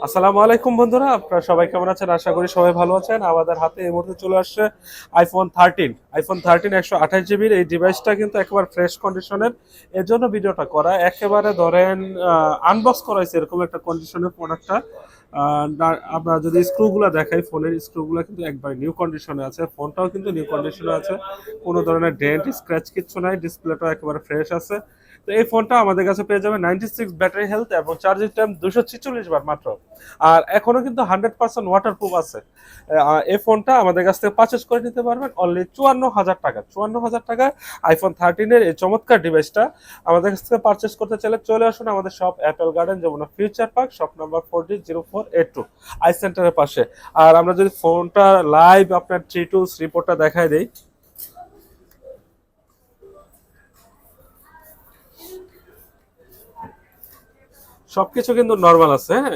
আসসালামু আলাইকুম বন্ধুরা, আপনারা সবাই কেমন আছেন? আশা করি সবাই ভালো আছেন। আমাদের হাতে এই মুহূর্তে চলে আসছে আইফোন থার্টিন 128 জিবির এই ডিভাইসটা কিন্তু একেবারে ফ্রেশ কন্ডিশনের। এর জন্য ভিডিওটা করা, একেবারে ধরেন আনবক্স করা হয়েছে এরকম একটা কন্ডিশনের প্রোডাক্টটা। আমরা যদি স্ক্রুগুলো দেখাই, ফোনের স্ক্রুগুলো কিন্তু একবার নিউ কন্ডিশনে আছে, ফোনটাও কিন্তু নিউ কন্ডিশনে আছে, কোনো ধরনের ডেন্ট স্ক্র্যাচ কিচ্ছু নাই, ডিসপ্লেটাও একেবারে ফ্রেশ আছে। তো এই ফোনটা আমাদের কাছে পেয়ে যাবে 96 ব্যাটারি হেলথ এবং চার্জিং টাইম 246 বার মাত্র। আর এখনো কিন্তু 100% ওয়াটারপ্রুফ আছে। এই ফোনটা আমাদের কাছ থেকে পারচেস করে নিতে পারবেন অনলি 54,000 টাকা। 54,000 টাকায় আইফোন 13-এর এই চমৎকার ডিভাইসটা আমাদের কাছ থেকে পারচেস করতে চাইলে চলে আসুন আমাদের shop Apple Garden, Jamuna future park, shop number 400482, আই সেন্টারের পাশে। আর আমরা যদি ফোনটা লাইভ আপনার 3 টুলস রিপোর্টটা দেখাই দেই, সবকিছু কিন্তু নর্মাল আছে, হ্যাঁ।